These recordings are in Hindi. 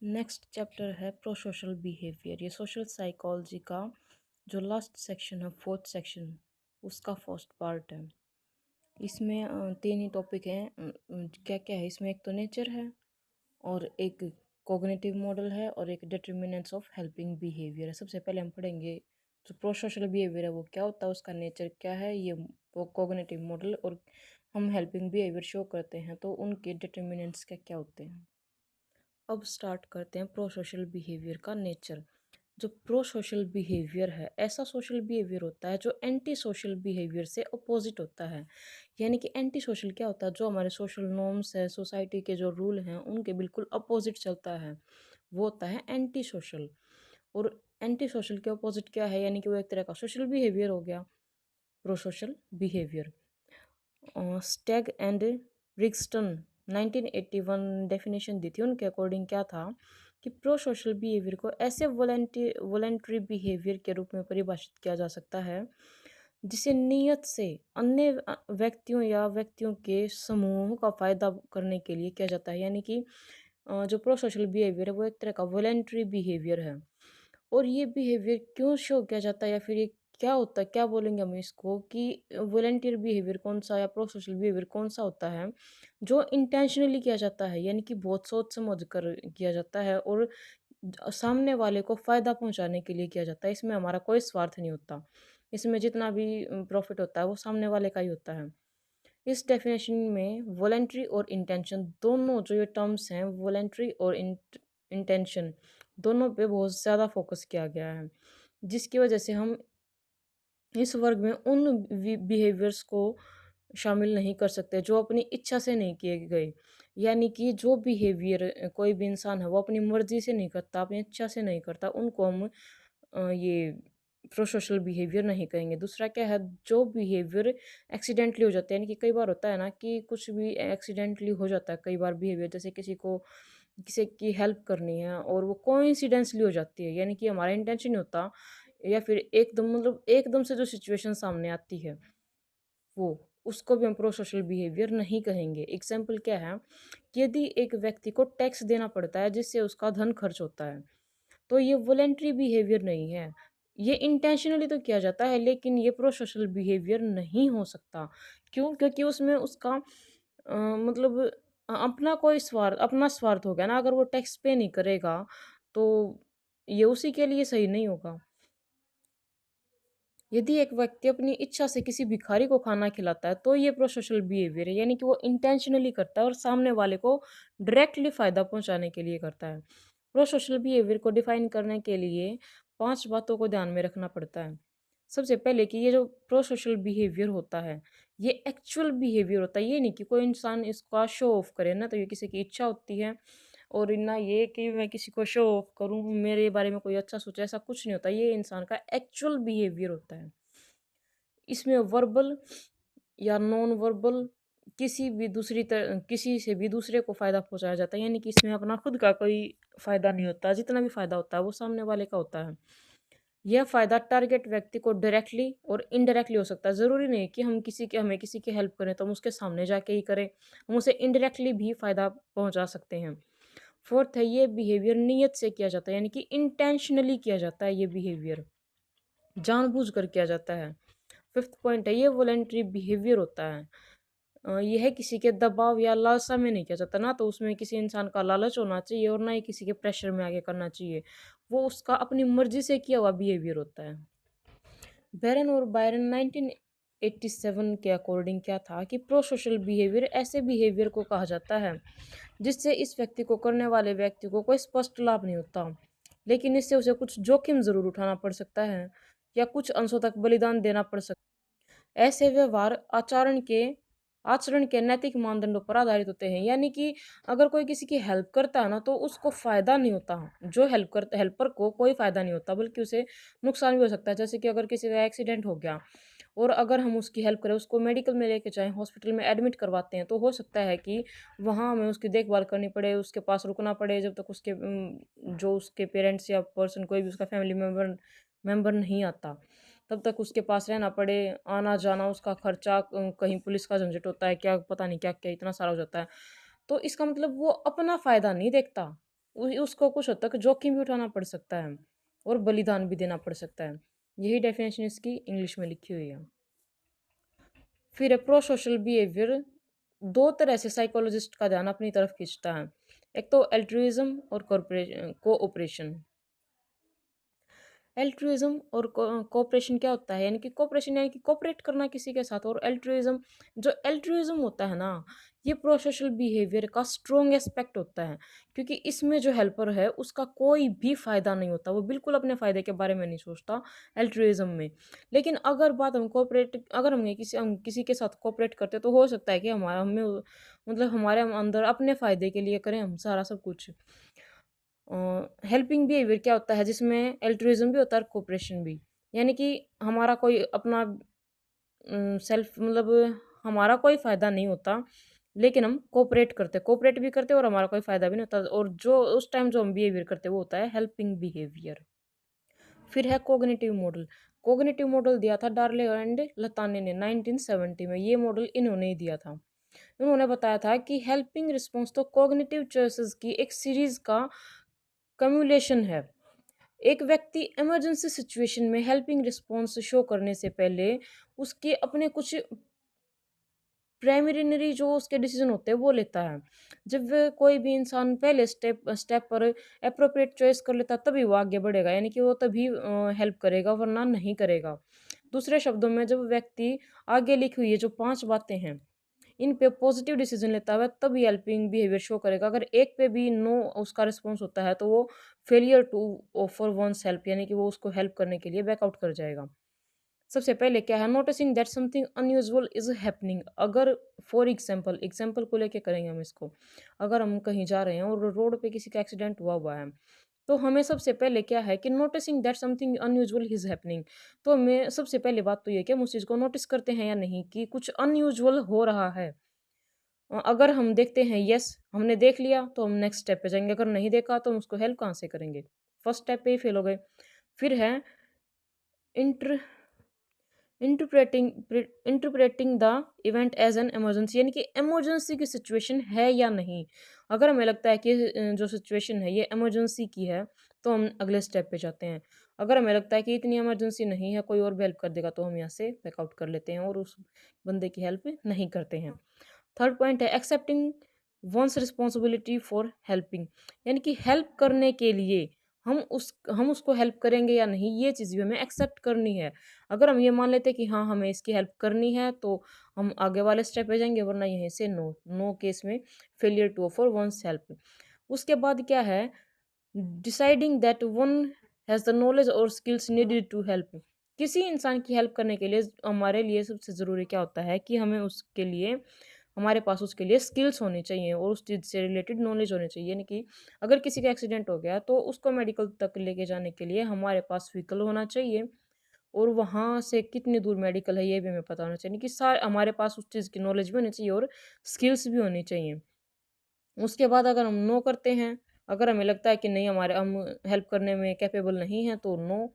नेक्स्ट चैप्टर है प्रो सोशल बिहेवियर। ये सोशल साइकोलॉजी का जो लास्ट सेक्शन है, फोर्थ सेक्शन, उसका फर्स्ट पार्ट है। इसमें तीन ही टॉपिक हैं। क्या क्या है इसमें? एक तो नेचर है, और एक कॉग्निटिव मॉडल है, और एक डिटर्मिनेंट्स ऑफ हेल्पिंग बिहेवियर है। सबसे पहले हम पढ़ेंगे जो प्रो सोशल बिहेवियर है वो क्या होता है, उसका नेचर क्या है, ये वो कॉग्निटिव मॉडल, और हम हेल्पिंग बिहेवियर शो करते हैं तो उनके डिटर्मिनेंट्स क्या क्या होते हैं। अब स्टार्ट करते हैं प्रो सोशल बिहेवियर का नेचर। जो प्रो सोशल बिहेवियर है, ऐसा सोशल बिहेवियर होता है जो एंटी सोशल बिहेवियर से अपोजिट होता है। यानी कि एंटी सोशल क्या होता है? जो हमारे सोशल नॉर्म्स है, सोसाइटी के जो रूल हैं, उनके बिल्कुल अपोजिट चलता है, वो होता है एंटी सोशल। और एंटी सोशल के अपोजिट क्या है? यानी कि वो एक तरह का सोशल बिहेवियर हो गया prosocial behaviour. Stag and Brixton 1981 definition दी थी। उनके अकॉर्डिंग क्या था कि प्रो सोशल बिहेवियर को ऐसे वॉलेंट्री बिहेवियर के रूप में परिभाषित किया जा सकता है जिसे नियत से अन्य व्यक्तियों या व्यक्तियों के समूह का फायदा करने के लिए किया जाता है। यानी कि जो प्रो सोशल बिहेवियर है वो एक तरह का वॉलेंट्री बिहेवियर है। और ये बिहेवियर क्यों शो किया जाता है, या फिर ये क्या होता है, क्या बोलेंगे हम इसको, कि वॉलंटियर बिहेवियर कौन सा या प्रो सोशल बिहेवियर कौन सा होता है जो इंटेंशनली किया जाता है, यानी कि बहुत सोच समझ कर किया जाता है, और सामने वाले को फ़ायदा पहुंचाने के लिए किया जाता है। इसमें हमारा कोई स्वार्थ नहीं होता। इसमें जितना भी प्रॉफिट होता है वो सामने वाले का ही होता है। इस डेफिनेशन में वॉलंटरी और इंटेंशन दोनों जो ये टर्म्स हैं, वॉलंटरी और इंटेंशन, दोनों पे बहुत ज़्यादा फोकस किया गया है, जिसकी वजह से हम इस वर्ग में उन बिहेवियर्स को शामिल नहीं कर सकते जो अपनी इच्छा से नहीं किए गए। यानी कि जो बिहेवियर कोई भी इंसान है वो अपनी मर्जी से नहीं करता, अपनी इच्छा से नहीं करता, उनको हम ये प्रो सोशल बिहेवियर नहीं कहेंगे। दूसरा क्या है, जो बिहेवियर एक्सीडेंटली हो जाता है, यानी कि कई बार होता है ना कि कुछ भी एक्सीडेंटली हो जाता है कई बार बिहेवियर, जैसे किसी की हेल्प करनी है और वो कोइंसिडेंसली हो जाती है, यानी कि हमारा इंटेंशन नहीं होता, या फिर एकदम मतलब एकदम से जो सिचुएशन सामने आती है वो, उसको भी हम प्रो सोशल बिहेवियर नहीं कहेंगे। एग्जाम्पल क्या है कि यदि एक व्यक्ति को टैक्स देना पड़ता है जिससे उसका धन खर्च होता है, तो ये वॉलेंट्री बिहेवियर नहीं है। ये इंटेंशनली तो किया जाता है, लेकिन ये प्रो सोशल बिहेवियर नहीं हो सकता। क्यों? क्योंकि उसमें उसका मतलब अपना स्वार्थ हो गया ना। अगर वो टैक्स पे नहीं करेगा तो ये उसी के लिए सही नहीं होगा। यदि एक व्यक्ति अपनी इच्छा से किसी भिखारी को खाना खिलाता है तो ये प्रोसोशल बिहेवियर है, यानी कि वो इंटेंशनली करता है और सामने वाले को डायरेक्टली फायदा पहुंचाने के लिए करता है। प्रोसोशल बिहेवियर को डिफाइन करने के लिए पांच बातों को ध्यान में रखना पड़ता है। सबसे पहले कि ये जो प्रोसोशल बिहेवियर होता है ये एक्चुअल बिहेवियर होता है। ये नहीं कि कोई इंसान इसका शो ऑफ करे ना, तो ये किसी की इच्छा होती है, और ना ये कि मैं किसी को शो ऑफ करूँ, मेरे बारे में कोई अच्छा सोचे, ऐसा कुछ नहीं होता। ये इंसान का एक्चुअल बिहेवियर होता है। इसमें वर्बल या नॉन वर्बल किसी से भी दूसरे को फायदा पहुंचाया जाता है, यानी कि इसमें अपना खुद का कोई फायदा नहीं होता। जितना भी फायदा होता है वो सामने वाले का होता है। यह फायदा टारगेट व्यक्ति को डायरेक्टली और इनडायरेक्टली हो सकता है। जरूरी नहीं कि हमें किसी की हेल्प करें तो हम उसके सामने जाके ही करें, हम उसे इनडायरेक्टली भी फायदा पहुंचा सकते हैं। फोर्थ है, ये बिहेवियर नियत से किया जाता है, यानी कि इंटेंशनली किया जाता है। ये बिहेवियर जानबूझकर किया जाता है। फिफ्थ पॉइंट है, ये वॉलेंट्री बिहेवियर होता है। यह किसी के दबाव या लालसा में नहीं किया जाता। ना तो उसमें किसी इंसान का लालच होना चाहिए और ना ही किसी के प्रेशर में आगे करना चाहिए। वो उसका अपनी मर्जी से किया हुआ बिहेवियर होता है। बैरन और बायरन 1987 के अकॉर्डिंग क्या था कि प्रो सोशल बिहेवियर ऐसे बिहेवियर को कहा जाता है जिससे इस व्यक्ति को करने वाले व्यक्ति को कोई स्पष्ट लाभ नहीं होता, लेकिन इससे उसे कुछ जोखिम जरूर उठाना पड़ सकता है या कुछ अंशों तक बलिदान देना पड़ सकता है। ऐसे व्यवहार आचरण के नैतिक मानदंडों पर आधारित होते हैं। यानी कि अगर कोई किसी की हेल्प करता है ना तो उसको फायदा नहीं होता। जो हेल्पर को कोई फायदा नहीं होता, बल्कि उसे नुकसान भी हो सकता है। जैसे कि अगर किसी का एक्सीडेंट हो गया और अगर हम उसकी हेल्प करें, उसको मेडिकल में लेके जाएं, हॉस्पिटल में एडमिट करवाते हैं, तो हो सकता है कि वहाँ हमें उसकी देखभाल करनी पड़े, उसके पास रुकना पड़े जब तक जो उसके पेरेंट्स या पर्सन कोई भी उसका फैमिली मेंबर नहीं आता, तब तक उसके पास रहना पड़े। आना जाना उसका खर्चा, कहीं पुलिस का झंझट होता है, क्या पता नहीं क्या क्या इतना सारा हो जाता है। तो इसका मतलब वो अपना फायदा नहीं देखता, उसको कुछ हद तक जोखिम भी उठाना पड़ सकता है और बलिदान भी देना पड़ सकता है। यही डेफिनेशन इसकी इंग्लिश में लिखी हुई है। फिर है प्रो सोशल बिहेवियर। दो तरह से साइकोलॉजिस्ट का ध्यान अपनी तरफ खींचता है। एक तो एल्ट्रुइज्म और कोऑपरेशन। एल्ट्रुइज्म और कोऑपरेशन क्या होता है, यानी कि कोऑपरेशन यानी कि कोऑपरेट करना किसी के साथ, और एल्ट्रुइज्म, जो एल्ट्रुइज्म होता है ना, ये प्रो सोशल बिहेवियर का स्ट्रॉन्ग एस्पेक्ट होता है, क्योंकि इसमें जो हेल्पर है उसका कोई भी फायदा नहीं होता, वो बिल्कुल अपने फायदे के बारे में नहीं सोचता एल्ट्रुइज्म में। लेकिन अगर बात अगर हम किसी के साथ कोऑपरेट करते तो हो सकता है कि हमारा हमें मतलब हमारे अंदर अपने फायदे के लिए करें हम सारा सब कुछ। हेल्पिंग बिहेवियर क्या होता है, जिसमें एल्ट्रुइज्म भी होता है और कोऑपरेशन भी, यानी कि हमारा कोई अपना सेल्फ मतलब हमारा कोई फ़ायदा नहीं होता, लेकिन हम कोऑपरेट भी करते हैं और हमारा कोई फ़ायदा भी नहीं होता, और जो उस टाइम जो हम बिहेवियर करते हैं वो होता है हेल्पिंग बिहेवियर। फिर है कोग्निटिव मॉडल। कोग्निटिव मॉडल दिया था डार्ले एंड लताने ने 1970 में। ये मॉडल इन्होंने ही दिया था। उन्होंने बताया था कि हेल्पिंग रिस्पॉन्स तो कॉग्निटिव चॉइसेस की एक सीरीज का कम्युलेशन है। एक व्यक्ति इमरजेंसी सिचुएशन में हेल्पिंग रिस्पॉन्स शो करने से पहले उसके अपने कुछ प्राइमरी जो उसके डिसीजन होते हैं वो लेता है। जब कोई भी इंसान पहले स्टेप पर अप्रोप्रिएट चॉइस कर लेता तभी वो आगे बढ़ेगा, यानी कि वो तभी हेल्प करेगा, वरना नहीं करेगा। दूसरे शब्दों में, जब व्यक्ति आगे लिखी हुई है जो 5 बातें हैं इन पे पॉजिटिव डिसीजन लेता है तभी हेल्पिंग बिहेवियर शो करेगा। अगर एक पे भी नो उसका रिस्पॉन्स होता है तो वो failure to offer one's help, यानी कि वो उसको हेल्प करने के लिए बैकआउट कर जाएगा। सबसे पहले क्या है, noticing that something unusual is happening. अगर फॉर एग्जाम्पल को लेके करेंगे हम इसको, अगर हम कहीं जा रहे हैं और रोड पे किसी का एक्सीडेंट हुआ है, तो हमें सबसे पहले क्या है कि noticing that something unusual is happening. तो हमें सबसे पहले बात तो ये है कि हम उस चीज़ को नोटिस करते हैं या नहीं कि कुछ अनयूजुअल हो रहा है। अगर हम देखते हैं यस हमने देख लिया तो हम नेक्स्ट स्टेप पे जाएंगे, अगर नहीं देखा तो हम उसको हेल्प कहाँ से करेंगे, फर्स्ट स्टेप पे ही फेल हो गए। फिर है inter interpreting interpreting the event as an emergency, यानी कि इमरजेंसी की सिचुएशन है या नहीं। अगर हमें लगता है कि जो सिचुएशन है ये इमरजेंसी की है तो हम अगले स्टेप पे जाते हैं। अगर हमें लगता है कि इतनी इमरजेंसी नहीं है, कोई और भी हेल्प कर देगा, तो हम यहाँ से बैकआउट कर लेते हैं और उस बंदे की हेल्प नहीं करते हैं। थर्ड पॉइंट है accepting one's responsibility for helping, यानी कि हेल्प करने के लिए हम उसको हेल्प करेंगे या नहीं, ये चीज़ भी हमें एक्सेप्ट करनी है। अगर हम ये मान लेते हैं कि हाँ हमें इसकी हेल्प करनी है तो हम आगे वाले स्टेप पे जाएंगे, वरना यहीं से नो नो केस में failure to offer one's help. उसके बाद क्या है, deciding that one has the knowledge और स्किल्स नीडेड टू हेल्प। किसी इंसान की हेल्प करने के लिए हमारे लिए सबसे ज़रूरी क्या होता है कि हमारे पास उसके लिए स्किल्स होनी चाहिए और उस चीज़ से रिलेटेड नॉलेज होनी चाहिए। यानी कि अगर किसी का एक्सीडेंट हो गया तो उसको मेडिकल तक लेके जाने के लिए हमारे पास व्हीकल होना चाहिए, और वहाँ से कितनी दूर मेडिकल है ये भी हमें पता होना चाहिए, कि सारे हमारे पास उस चीज़ की नॉलेज भी होनी चाहिए और स्किल्स भी होनी चाहिए। उसके बाद अगर हम नो करते हैं, अगर हमें लगता है कि नहीं हम हेल्प करने में कैपेबल नहीं हैं, तो नो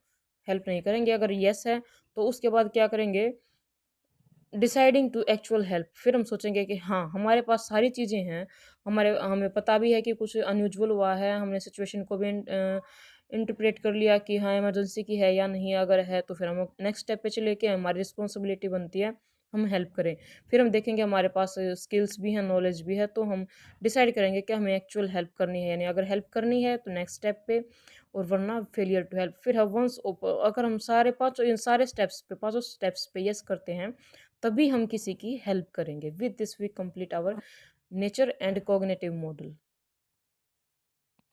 हेल्प नहीं करेंगे। अगर येस है तो उसके बाद क्या करेंगे, डिसाइडिंग टू एक्चुअल हेल्प। फिर हम सोचेंगे कि हाँ हमारे पास सारी चीज़ें हैं, हमें पता भी है कि कुछ अनयूजुअल हुआ है, हमने सिचुएशन को भी इंटरप्रेट कर लिया कि हाँ इमरजेंसी की है या नहीं, अगर है तो फिर हम नेक्स्ट स्टेप पे चले के हमारी रिस्पॉन्सिबिलिटी बनती है हम हेल्प करें। फिर हम देखेंगे हमारे पास स्किल्स भी हैं, नॉलेज भी है, तो हम डिसाइड करेंगे कि हमें एक्चुअल हेल्प करनी है, यानी अगर हेल्प करनी है तो नेक्स्ट स्टेप पे, और वरना फेलियर टू हेल्प। फिर हम अगर हम सारे स्टेप्स पे पाँचों स्टेप्स पे यस करते हैं तभी हम किसी की हेल्प करेंगे। With this we complete our nature and cognitive model.